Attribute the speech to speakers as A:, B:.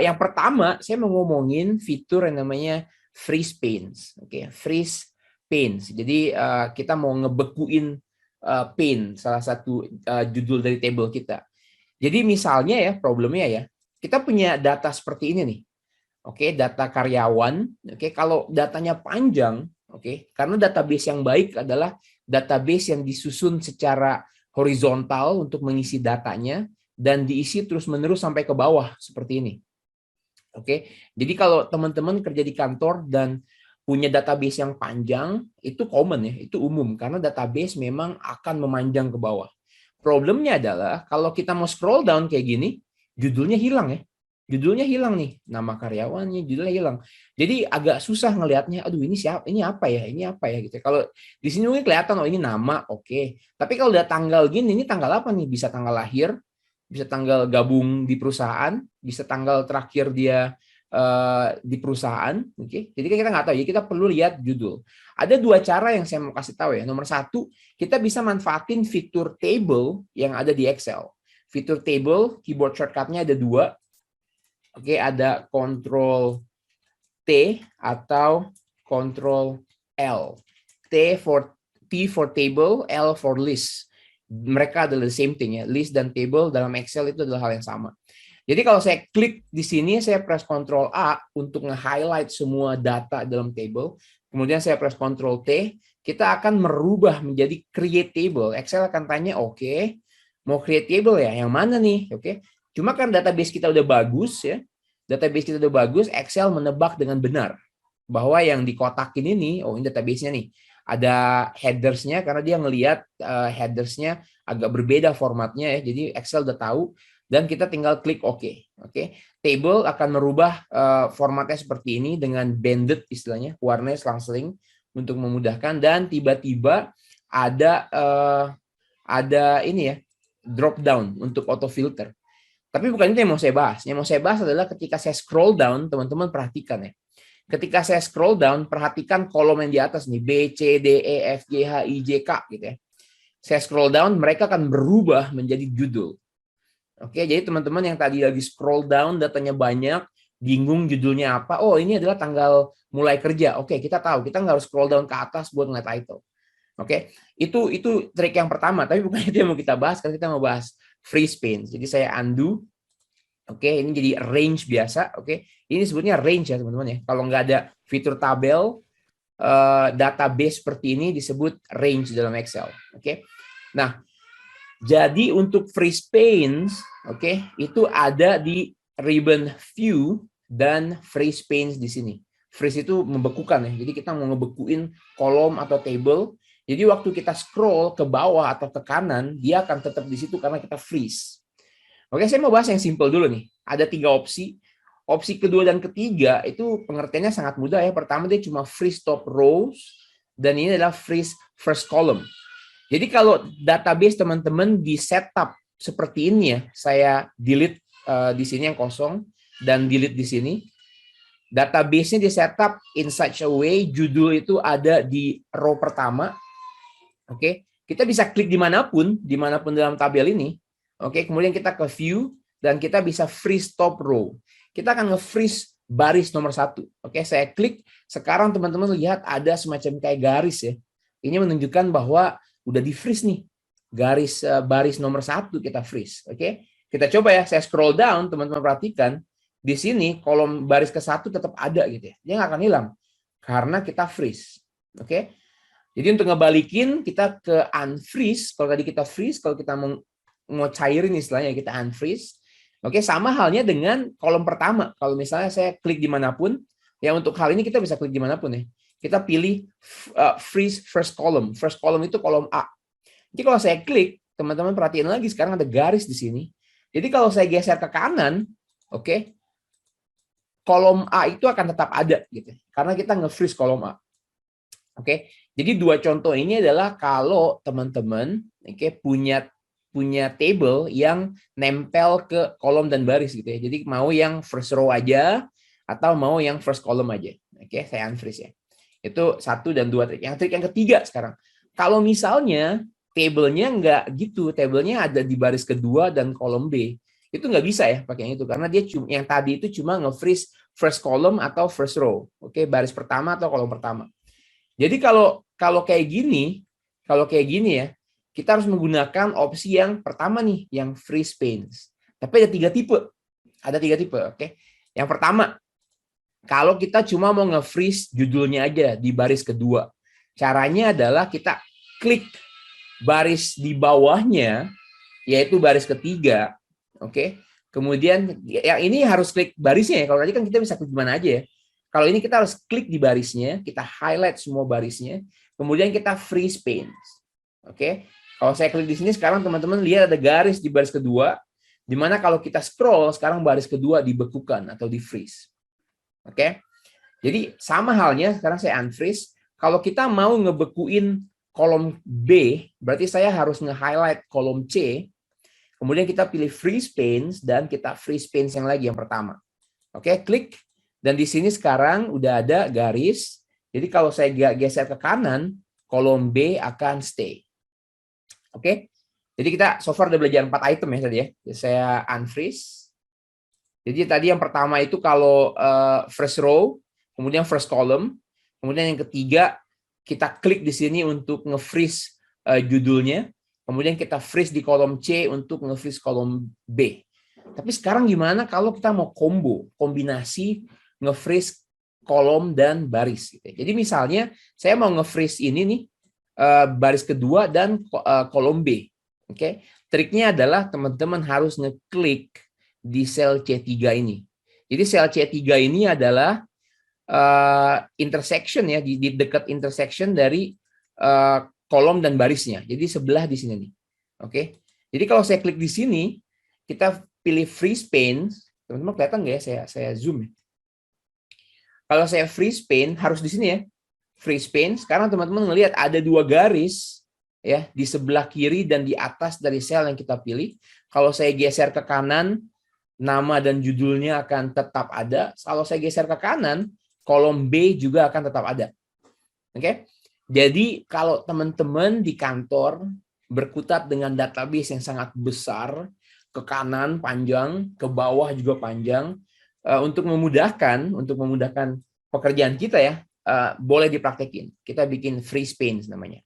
A: Yang pertama, saya mau ngomongin fitur yang namanya freeze panes. Oke, freeze panes. Jadi kita mau ngebekuin pane, salah satu judul dari table kita. Jadi misalnya ya, problemnya ya, kita punya data seperti ini nih. Oke, data karyawan. Oke, kalau datanya panjang, oke, karena database yang baik adalah database yang disusun secara horizontal untuk mengisi datanya dan diisi terus-menerus sampai ke bawah seperti ini. Oke, jadi kalau teman-teman kerja di kantor dan punya database yang panjang, itu common ya, itu umum karena database memang akan memanjang ke bawah. Problemnya adalah kalau kita mau scroll down kayak gini, judulnya hilang ya. Judulnya hilang nih, nama karyawannya, judulnya hilang. Jadi agak susah ngelihatnya, aduh ini siapa, ini apa ya, gitu. Kalau di sini mungkin kelihatan, oh ini nama, oke. Tapi kalau udah tanggal gini, ini tanggal apa nih? Bisa tanggal lahir, bisa tanggal gabung di perusahaan, bisa tanggal terakhir dia di perusahaan, oke. Jadi kita nggak tahu, ya kita perlu lihat judul. Ada dua cara yang saya mau kasih tahu ya. Nomor satu, kita bisa manfaatin fitur table yang ada di Excel. Fitur table, keyboard shortcut-nya ada dua. Oke, ada Ctrl T atau Ctrl L. T for table, L for list. Mereka adalah the same thing ya. List dan table dalam Excel itu adalah hal yang sama. Jadi kalau saya klik di sini, saya press Ctrl A untuk nge-highlight semua data dalam table. Kemudian saya press Ctrl T, kita akan merubah menjadi create table. Excel akan tanya, oke, mau create table ya, yang mana nih? Oke. Cuma kan database kita udah bagus ya. Database kita udah bagus, Excel menebak dengan benar bahwa yang dikotakin ini, oh ini database-nya nih. Ada headers-nya karena dia ngelihat headers-nya agak berbeda formatnya ya. Jadi Excel udah tahu dan kita tinggal klik OK. Oke. Table akan merubah formatnya seperti ini dengan banded istilahnya, warnanya selang-seling untuk memudahkan dan tiba-tiba ada ini ya, drop down untuk auto filter. Tapi bukan itu yang mau saya bahas. Yang mau saya bahas adalah ketika saya scroll down, teman-teman perhatikan ya. Ketika saya scroll down, perhatikan kolom yang di atas nih, B, C, D, E, F, G, H, I, J, K gitu ya. Saya scroll down, mereka akan berubah menjadi judul. Oke, jadi teman-teman yang tadi lagi scroll down, datanya banyak, bingung judulnya apa. Oh, ini adalah tanggal mulai kerja. Oke, kita tahu. Kita nggak harus scroll down ke atas buat ngeliat title. Oke, itu trik yang pertama. Tapi bukan itu yang mau kita bahas. Karena kita mau bahas freeze panes. Jadi saya undo. Oke, ini jadi range biasa. Oke, ini sebutnya range ya teman-teman ya. Kalau nggak ada fitur tabel, database seperti ini disebut range dalam Excel. Oke, nah jadi untuk freeze panes, oke, itu ada di ribbon view dan freeze panes di sini. Freeze itu membekukan ya. Jadi kita mau ngebekuin kolom atau table. Jadi waktu kita scroll ke bawah atau ke kanan, dia akan tetap di situ karena kita freeze. Oke, saya mau bahas yang simple dulu nih. Ada 3 opsi. Opsi kedua dan ketiga itu pengertiannya sangat mudah ya. Pertama dia cuma freeze top rows dan ini adalah freeze first column. Jadi kalau database teman-teman di setup seperti ini ya, saya delete di sini yang kosong dan delete di sini. Database-nya di setup in such a way judul itu ada di row pertama. Oke, kita bisa klik dimanapun dalam tabel ini. Oke, kemudian kita ke view dan kita bisa freeze top row. Kita akan nge-freeze baris nomor 1. Oke, saya klik. Sekarang teman-teman lihat ada semacam kayak garis ya. Ini menunjukkan bahwa udah di freeze nih. Garis baris nomor 1 kita freeze. Oke, kita coba ya. Saya scroll down, teman-teman perhatikan. Di sini kolom baris ke-1 tetap ada gitu ya. Dia nggak akan hilang karena kita freeze. Oke. Jadi untuk ngebalikin kita ke unfreeze. Kalau tadi kita freeze, kalau kita mau cairin istilahnya kita unfreeze. Oke, sama halnya dengan kolom pertama. Kalau misalnya saya klik dimanapun, ya untuk hal ini kita bisa klik dimanapun ya. Kita pilih freeze first column. First column itu kolom A. Jadi kalau saya klik, teman-teman perhatiin lagi sekarang ada garis di sini. Jadi kalau saya geser ke kanan, oke, kolom A itu akan tetap ada gitu. Karena kita nge-freeze kolom A. Oke. Jadi 2 contoh ini adalah kalau teman-teman punya table yang nempel ke kolom dan baris gitu ya. Jadi mau yang first row aja atau mau yang first column aja. Oke, saya unfreeze ya. Itu 1 dan 2 trik. Yang trik yang ketiga sekarang. Kalau misalnya tabelnya nggak gitu, tabelnya ada di baris kedua dan kolom B. Itu nggak bisa ya pakai yang itu, karena dia cuma yang tadi itu cuma nge-freeze first column atau first row. Oke, baris pertama atau kolom pertama. Jadi kalau kayak gini ya, kita harus menggunakan opsi yang pertama nih, yang freeze panes. Tapi ada 3 tipe. Ada 3 tipe, oke. Yang pertama, kalau kita cuma mau nge-freeze judulnya aja di baris kedua. Caranya adalah kita klik baris di bawahnya, yaitu baris ketiga, oke. Kemudian yang ini harus klik barisnya ya. Kalau tadi kan kita bisa klik di mana aja ya. Kalau ini kita harus klik di barisnya, kita highlight semua barisnya, kemudian kita freeze panes. Oke. Kalau saya klik di sini sekarang teman-teman lihat ada garis di baris kedua, di mana kalau kita scroll sekarang baris kedua dibekukan atau di freeze. Oke. Jadi sama halnya sekarang saya unfreeze. Kalau kita mau ngebekuin kolom B, berarti saya harus nge-highlight kolom C. Kemudian kita pilih freeze panes dan kita freeze panes yang lagi yang pertama. Oke, klik. Dan di sini sekarang udah ada garis. Jadi kalau saya geser ke kanan, kolom B akan stay. Oke. Jadi kita so far udah belajar 4 item ya tadi ya. Jadi saya unfreeze. Jadi tadi yang pertama itu kalau first row, kemudian first column, kemudian yang ketiga kita klik di sini untuk nge-freeze judulnya, kemudian kita freeze di kolom C untuk nge-freeze kolom B. Tapi sekarang gimana kalau kita mau kombinasi nge-freeze kolom dan baris? Jadi misalnya saya mau nge-freeze ini nih baris kedua dan kolom B. Oke, triknya adalah teman-teman harus ngeklik di sel C3 ini. Jadi sel C3 ini adalah intersection ya, di dekat intersection dari kolom dan barisnya. Jadi sebelah di sini nih. Oke. Jadi kalau saya klik di sini, kita pilih freeze panes. Teman-teman kelihatan nggak ya? Saya zoom ya. Kalau saya freeze pane harus di sini ya. Freeze pane. Sekarang teman-teman melihat ada 2 garis ya di sebelah kiri dan di atas dari sel yang kita pilih. Kalau saya geser ke kanan, nama dan judulnya akan tetap ada. Kalau saya geser ke kanan, kolom B juga akan tetap ada. Oke. Jadi kalau teman-teman di kantor berkutat dengan database yang sangat besar, ke kanan panjang, ke bawah juga panjang, untuk memudahkan pekerjaan kita ya, boleh dipraktekin. Kita bikin freeze panes namanya.